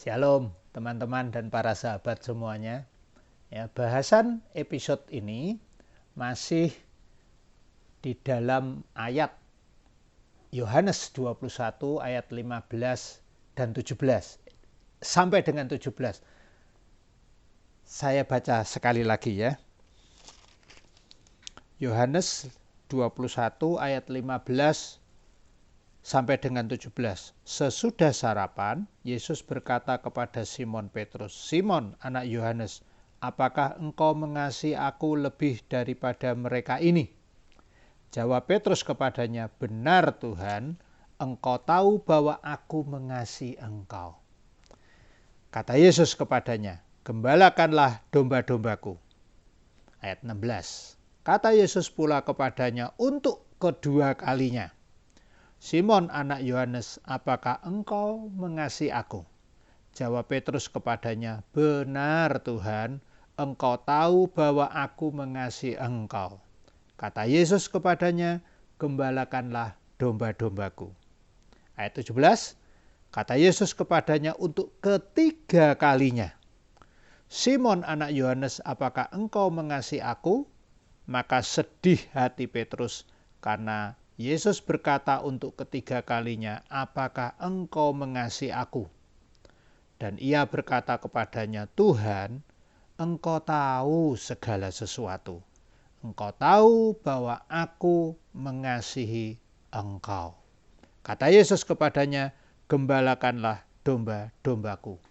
Shalom teman-teman dan para sahabat semuanya. Ya, bahasan episode ini masih di dalam ayat Yohanes 21 ayat 15 dan 17 sampai dengan 17. Saya baca sekali lagi ya. Yohanes 21 ayat 15 sampai dengan 17. Sesudah sarapan, Yesus berkata kepada Simon Petrus, "Simon, anak Yohanes, apakah engkau mengasihi aku lebih daripada mereka ini?" Jawab Petrus kepadanya, "Benar Tuhan, engkau tahu bahwa aku mengasihi engkau." Kata Yesus kepadanya, "Gembalakanlah domba-dombaku." Ayat 16. Kata Yesus pula kepadanya untuk kedua kalinya, "Simon anak Yohanes, apakah engkau mengasihi aku?" Jawab Petrus kepadanya, "Benar Tuhan, engkau tahu bahwa aku mengasihi engkau." Kata Yesus kepadanya, "Gembalakanlah domba-dombaku." Ayat 17, kata Yesus kepadanya untuk ketiga kalinya, "Simon anak Yohanes, apakah engkau mengasihi aku?" Maka sedih hati Petrus karena Yesus berkata untuk ketiga kalinya, "Apakah engkau mengasihi aku?" Dan ia berkata kepadanya, "Tuhan, engkau tahu segala sesuatu. Engkau tahu bahwa aku mengasihi engkau." Kata Yesus kepadanya, "Gembalakanlah domba-dombaku."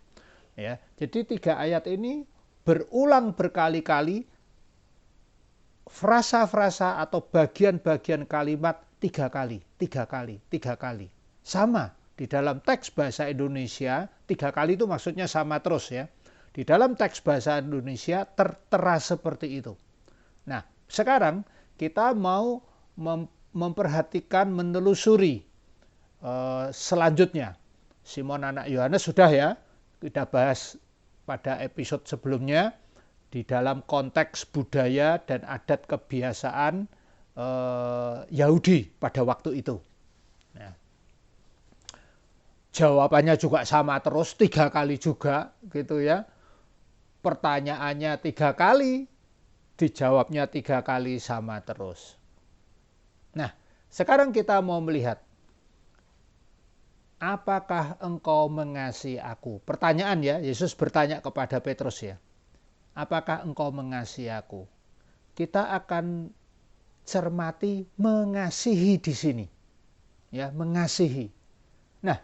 Ya, jadi 3 ayat ini berulang berkali-kali frasa-frasa atau bagian-bagian kalimat 3 kali. Sama di dalam teks bahasa Indonesia, 3 kali itu maksudnya sama terus ya. Di dalam teks bahasa Indonesia tertera seperti itu. Nah, sekarang kita mau memperhatikan, menelusuri selanjutnya. Simon anak Yohanes sudah ya, kita bahas pada episode sebelumnya di dalam konteks budaya dan adat kebiasaan Yahudi pada waktu itu. Nah, jawabannya juga sama terus 3 kali juga gitu ya. Pertanyaannya 3 kali, dijawabnya 3 kali sama terus. Nah, sekarang kita mau melihat, apakah engkau mengasihi aku? Pertanyaan ya, Yesus bertanya kepada Petrus ya. Apakah engkau mengasihi aku? Kita akan cermati mengasihi di sini. Ya, mengasihi. Nah,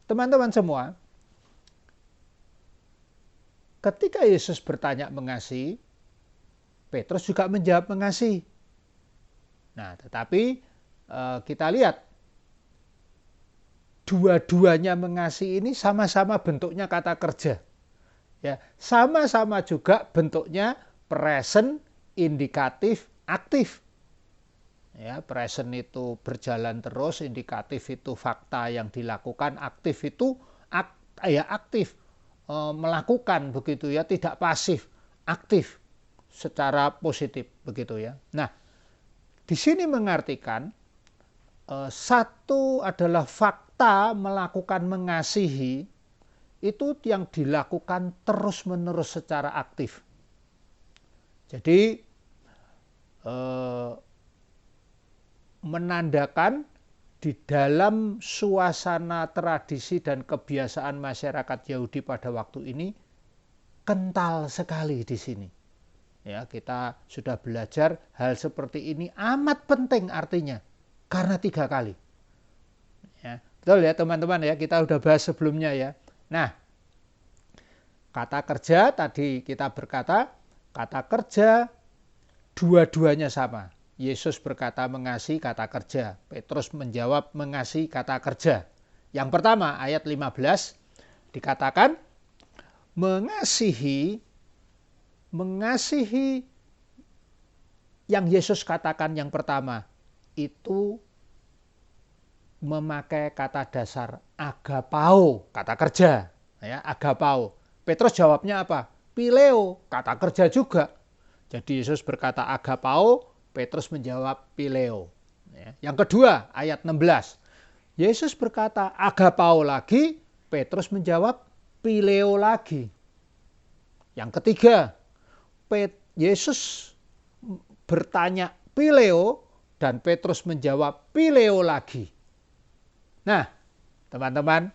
teman-teman semua, ketika Yesus bertanya mengasihi, Petrus juga menjawab mengasihi. Nah, tetapi kita lihat dua-duanya mengasihi ini sama-sama bentuknya kata kerja. Ya, sama-sama juga bentuknya present, indikatif, aktif. Ya, present itu berjalan terus, indikatif itu fakta yang dilakukan, aktif itu aktif, melakukan begitu ya, tidak pasif, aktif secara positif begitu ya. Nah, di sini mengartikan satu adalah fakta melakukan mengasihi, itu yang dilakukan terus-menerus secara aktif. Jadi menandakan di dalam suasana tradisi dan kebiasaan masyarakat Yahudi pada waktu ini kental sekali di sini. Ya, kita sudah belajar hal seperti ini amat penting artinya karena 3 kali. Ya, betul ya teman-teman ya, kita sudah bahas sebelumnya ya. Nah, kata kerja tadi kita berkata, kata kerja dua-duanya sama. Yesus berkata mengasihi, kata kerja. Petrus menjawab mengasihi, kata kerja. Yang pertama ayat 15 dikatakan mengasihi yang Yesus katakan yang pertama itu memakai kata dasar agapao, kata kerja, ya, agapao. Petrus jawabnya apa? Pileo, kata kerja juga. Jadi Yesus berkata agapao, Petrus menjawab pileo. Ya. Yang kedua, ayat 16. Yesus berkata agapao lagi, Petrus menjawab, Pileo lagi. Yang ketiga, Yesus bertanya Pileo dan Petrus menjawab Pileo lagi. Nah, teman-teman,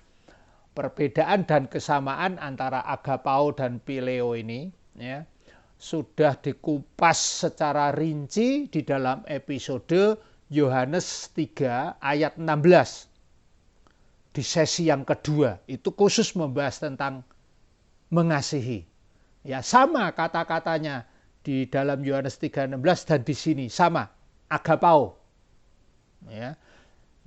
perbedaan dan kesamaan antara agapao dan Pileo ini ya, sudah dikupas secara rinci di dalam episode Yohanes 3 ayat 16. Di sesi yang kedua, itu khusus membahas tentang mengasihi. Ya, sama kata-katanya di dalam Yohanes 3:16 dan di sini sama, agapao. Ya.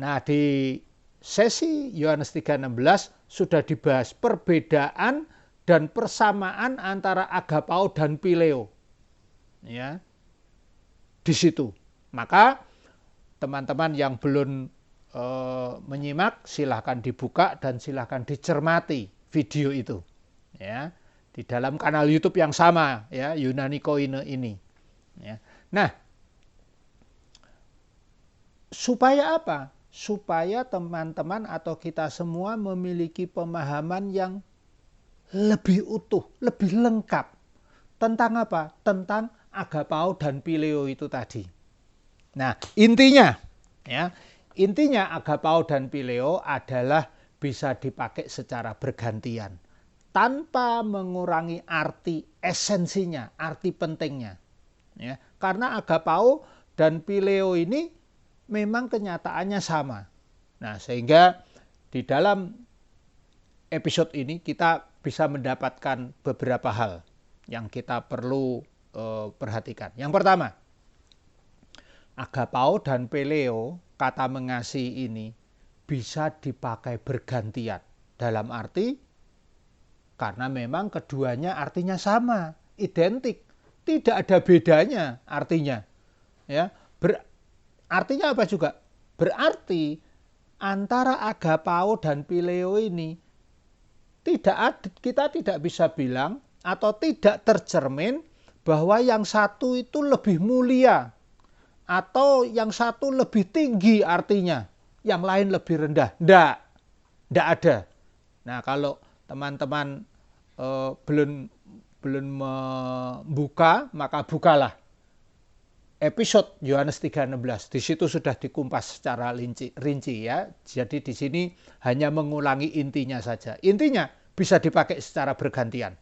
Nah, di sesi Yohanes 3:16 sudah dibahas perbedaan dan persamaan antara agapao dan Pileo. Ya. Di situ. Maka teman-teman yang belum menyimak, silahkan dibuka dan silahkan dicermati video itu. Ya, di dalam kanal YouTube yang sama, ya, Yunani Koine ini. Ya. Nah, supaya apa? Supaya teman-teman atau kita semua memiliki pemahaman yang lebih utuh, lebih lengkap. Tentang apa? Tentang agapao dan Pileo itu tadi. Nah, intinya agapao dan Pileo adalah bisa dipakai secara bergantian tanpa mengurangi arti esensinya, arti pentingnya. Ya, karena agapao dan Pileo ini memang kenyataannya sama. Nah, sehingga di dalam episode ini kita bisa mendapatkan beberapa hal yang kita perlu perhatikan. Yang pertama, agapao dan Pileo, kata mengasihi ini bisa dipakai bergantian. Dalam arti karena memang keduanya artinya sama, identik, tidak ada bedanya artinya. Ya, artinya apa juga? Berarti antara agapao dan Pileo ini kita tidak bisa bilang atau tidak tercermin bahwa yang satu itu lebih mulia atau yang satu lebih tinggi artinya, yang lain lebih rendah. Tidak ada. Nah, kalau teman-teman belum membuka, maka bukalah episode Yohanes 3:16. Di situ sudah dikumpas secara rinci ya. Jadi di sini hanya mengulangi intinya saja. Intinya bisa dipakai secara bergantian.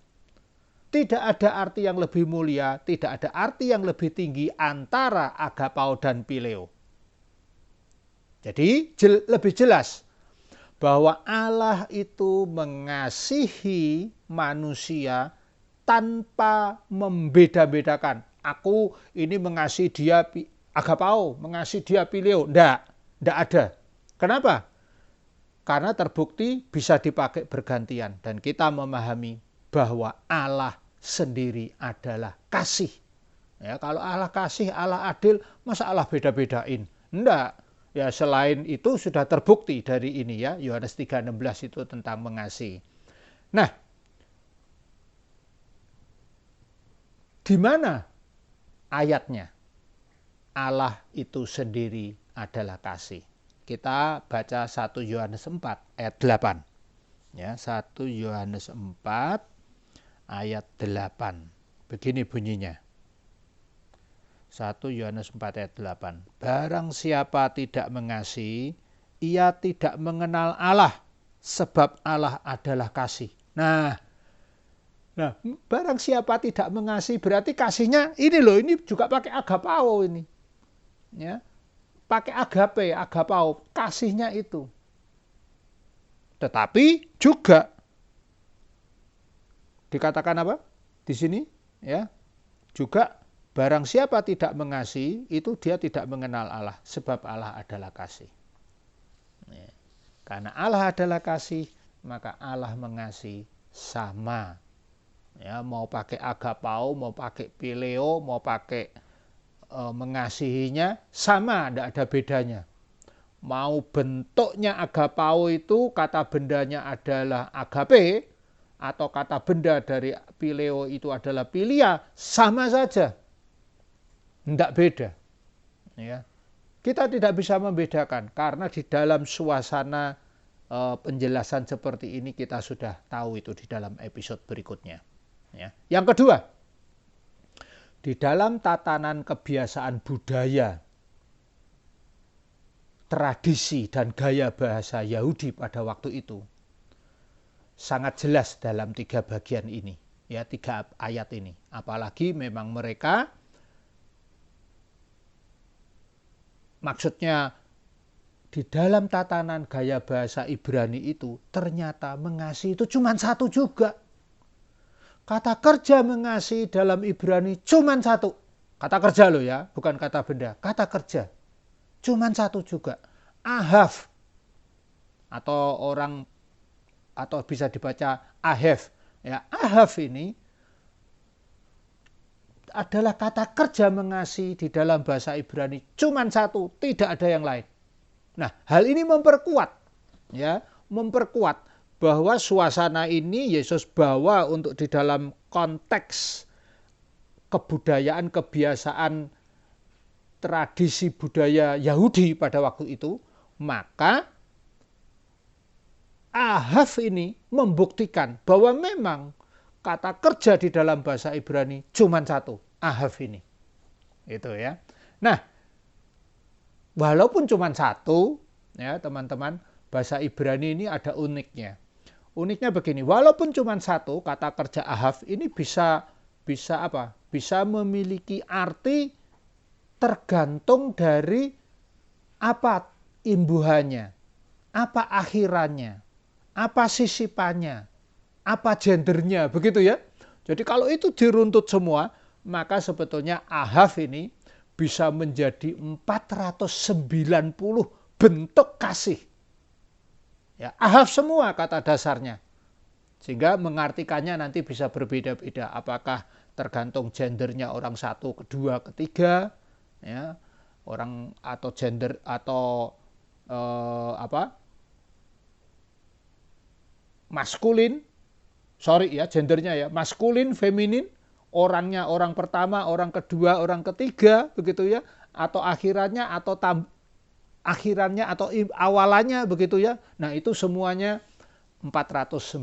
Tidak ada arti yang lebih mulia, tidak ada arti yang lebih tinggi antara agapao dan Pileo. Jadi lebih jelas bahwa Allah itu mengasihi manusia tanpa membeda-bedakan. Aku ini mengasihi dia agapao, mengasihi dia Pileo. Tidak ada. Kenapa? Karena terbukti bisa dipakai bergantian. Dan kita memahami bahwa Allah sendiri adalah kasih. Ya, kalau Allah kasih, Allah adil, masa Allah beda-bedain? Enggak. Ya, selain itu sudah terbukti dari ini ya, Yohanes 3:16 itu tentang mengasihi. Nah, di mana ayatnya? Allah itu sendiri adalah kasih. Kita baca 1 Yohanes 4 ayat 8. Ya, 1 Yohanes 4 ayat 8. Begini bunyinya. 1 Yohanes 4 ayat 8. Barang siapa tidak mengasihi, ia tidak mengenal Allah, sebab Allah adalah kasih. Nah, barang siapa tidak mengasihi berarti kasihnya ini loh, ini juga pakai agapao ini. Ya. Pakai agape, agapao, kasihnya itu. Tetapi juga dikatakan apa? Di sini ya. Juga barang siapa tidak mengasihi, itu dia tidak mengenal Allah, sebab Allah adalah kasih. Ya. Karena Allah adalah kasih, maka Allah mengasihi sama. Ya, mau pakai agapao, mau pakai Pileo, mau pakai mengasihinya sama, tidak ada bedanya. Mau bentuknya agapao itu kata bendanya adalah agape, atau kata benda dari Pileo itu adalah pilia, sama saja. Tidak beda. Ya. Kita tidak bisa membedakan karena di dalam suasana penjelasan seperti ini kita sudah tahu itu di dalam episode berikutnya. Ya. Yang kedua, di dalam tatanan kebiasaan budaya, tradisi dan gaya bahasa Yahudi pada waktu itu sangat jelas dalam 3 bagian ini, ya, 3 ayat ini. Apalagi memang mereka, maksudnya di dalam tatanan gaya bahasa Ibrani itu ternyata mengasihi itu cuma satu juga. Kata kerja mengasihi dalam Ibrani cuma satu. Kata kerja loh ya, bukan kata benda. Kata kerja cuma satu juga. Ahav, atau bisa dibaca ahev. Ya, ahav ini adalah kata kerja mengasihi di dalam bahasa Ibrani cuma satu, tidak ada yang lain. Nah, hal ini memperkuat bahwa suasana ini Yesus bawa untuk di dalam konteks kebudayaan, kebiasaan, tradisi budaya Yahudi pada waktu itu. Maka ahav ini membuktikan bahwa memang kata kerja di dalam bahasa Ibrani cuma satu, ahav ini. Itu ya. Nah, walaupun cuma satu, ya teman-teman, bahasa Ibrani ini ada uniknya. Uniknya begini, walaupun cuma satu, kata kerja ahav ini bisa apa? Bisa memiliki arti tergantung dari apa imbuhannya, apa akhirannya, apa sisipannya, apa gendernya, begitu ya. Jadi kalau itu diruntut semua, maka sebetulnya ahav ini bisa menjadi 490 bentuk kasih. Ya, ahav semua kata dasarnya. Sehingga mengartikannya nanti bisa berbeda-beda. Apakah tergantung gendernya orang satu, kedua, ketiga, ya, orang atau gender atau maskulin, gendernya ya, maskulin, feminin, orangnya orang pertama, orang kedua, orang ketiga, begitu ya, atau akhirannya atau awalannya, begitu ya. Nah, itu semuanya 490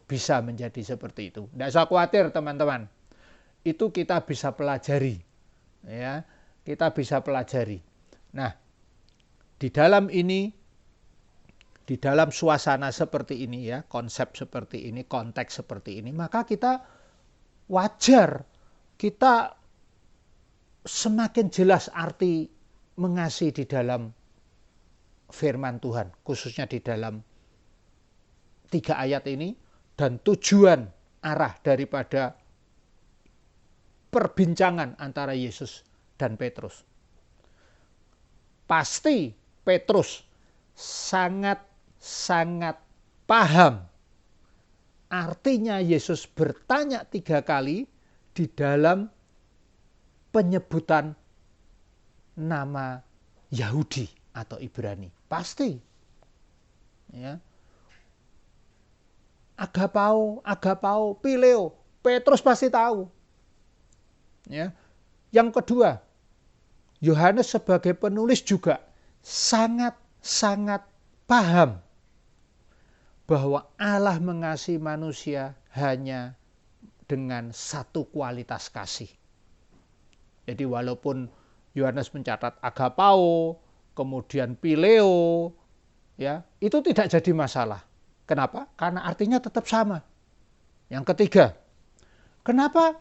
bisa menjadi seperti itu. Tidak usah khawatir teman-teman. Itu kita bisa pelajari. Ya, kita bisa pelajari. Nah, di dalam suasana seperti ini ya, konsep seperti ini, konteks seperti ini, maka kita wajar kita semakin jelas arti mengasihi di dalam firman Tuhan, khususnya di dalam 3 ayat ini, dan tujuan arah daripada perbincangan antara Yesus dan Petrus. Pasti Petrus sangat paham artinya Yesus bertanya 3 kali di dalam penyebutan nama Yahudi atau Ibrani. Pasti. Ya. Agapao, Pileo. Petrus pasti tahu. Ya. Yang kedua, Yohanes sebagai penulis juga sangat paham bahwa Allah mengasihi manusia hanya dengan satu kualitas kasih. Jadi walaupun Yohanes mencatat agapao, kemudian pileo, ya, itu tidak jadi masalah. Kenapa? Karena artinya tetap sama. Yang ketiga, kenapa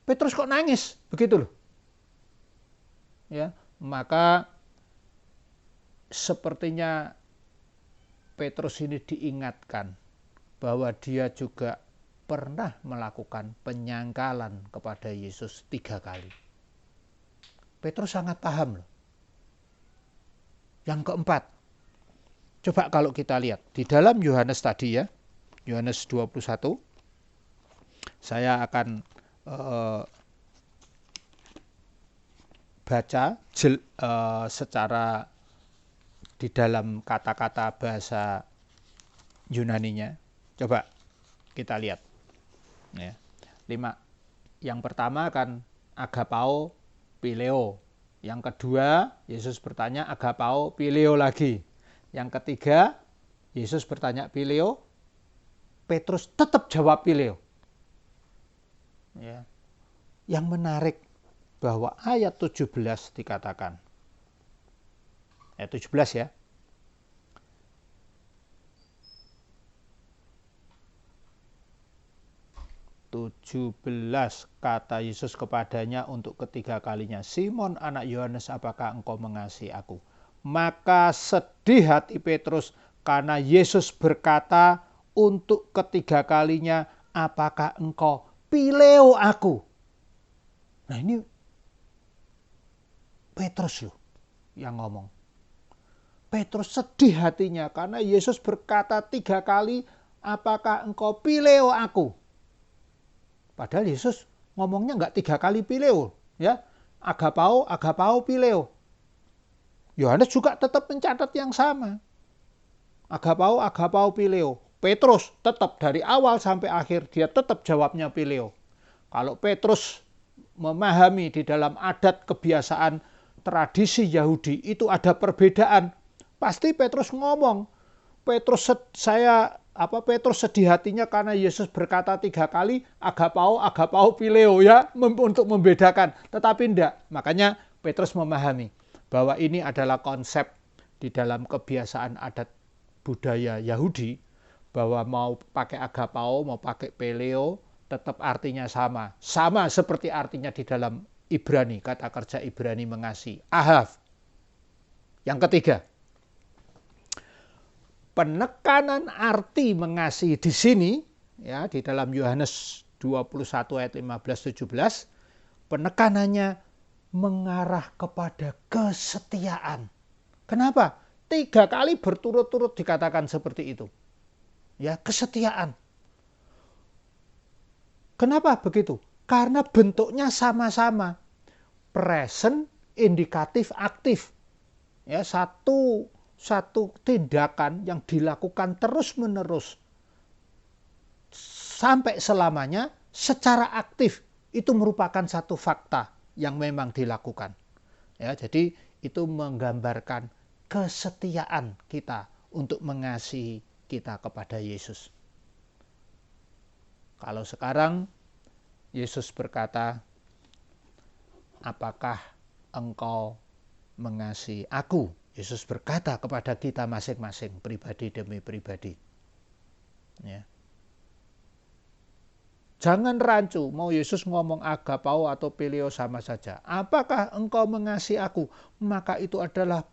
Petrus kok nangis? Begitu loh. Ya, maka sepertinya Petrus ini diingatkan bahwa dia juga pernah melakukan penyangkalan kepada Yesus 3 kali. Petrus sangat paham loh. Yang keempat, coba kalau kita lihat di dalam Yohanes tadi ya, Yohanes 21, saya akan baca secara di dalam kata-kata bahasa Yunaninya. Coba kita lihat. Ya. 5. Yang pertama kan agapao, pileo. Yang kedua, Yesus bertanya agapao, pileo lagi. Yang ketiga, Yesus bertanya Pileo, Petrus tetap jawab Pileo. Ya. Yang menarik bahwa ayat 17 dikatakan. Ayat 17 ya. Kata Yesus kepadanya untuk ketiga kalinya, Simon anak Yohanes, apakah engkau mengasihi aku? Maka sedih hati Petrus karena Yesus berkata untuk ketiga kalinya, apakah engkau Pileo aku? Nah ini Petrus loh yang ngomong. Petrus sedih hatinya karena Yesus berkata 3 kali, apakah engkau Pileo aku? Padahal Yesus ngomongnya nggak 3 kali Pileo, ya, agapao, Pileo. Yohanes juga tetap mencatat yang sama, agapao, Pileo. Petrus tetap dari awal sampai akhir dia tetap jawabnya Pileo. Kalau Petrus memahami di dalam adat kebiasaan tradisi Yahudi itu ada perbedaan, pasti Petrus ngomong, Petrus sedih hatinya karena Yesus berkata 3 kali agapao, Pileo, ya, untuk membedakan. Tetapi tidak. Makanya Petrus memahami bahwa ini adalah konsep di dalam kebiasaan adat budaya Yahudi, bahwa mau pakai agapao, mau pakai Pileo, tetap artinya sama. Sama seperti artinya di dalam Ibrani, kata kerja Ibrani mengasihi. Ahav. Yang ketiga, penekanan arti mengasihi di sini, ya, di dalam Yohanes 21 ayat 15-17, penekanannya mengarah kepada kesetiaan. Kenapa? 3 kali berturut-turut dikatakan seperti itu. Ya, kesetiaan. Kenapa begitu? Karena bentuknya sama-sama. Present, indikatif, aktif. Ya, satu tindakan yang dilakukan terus-menerus sampai selamanya secara aktif, itu merupakan satu fakta yang memang dilakukan. Ya, jadi itu menggambarkan kesetiaan kita untuk mengasihi kita kepada Yesus. Kalau sekarang Yesus berkata, apakah engkau mengasihi aku? Yesus berkata kepada kita masing-masing, pribadi demi pribadi. Ya. Jangan rancu, mau Yesus ngomong agapao atau Pileo sama saja. Apakah engkau mengasihi aku? Maka itu adalah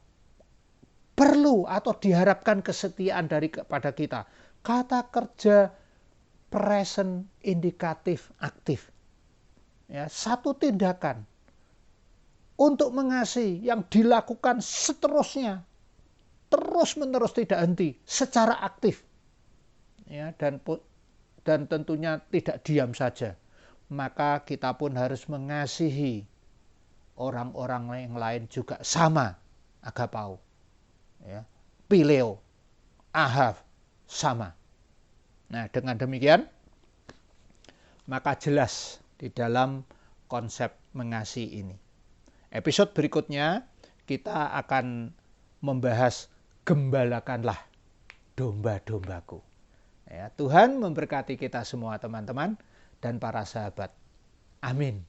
perlu atau diharapkan kesetiaan daripada kita. Kata kerja present, indikatif, aktif. Ya, satu tindakan untuk mengasihi yang dilakukan seterusnya, terus-menerus tidak henti, secara aktif. Ya, dan tentunya tidak diam saja. Maka kita pun harus mengasihi orang-orang yang lain juga sama, agapao. Ya, Pileo, ahav, sama. Nah, dengan demikian, maka jelas di dalam konsep mengasihi ini. Episode berikutnya kita akan membahas gembalakanlah domba-dombaku. Ya, Tuhan memberkati kita semua teman-teman dan para sahabat. Amin.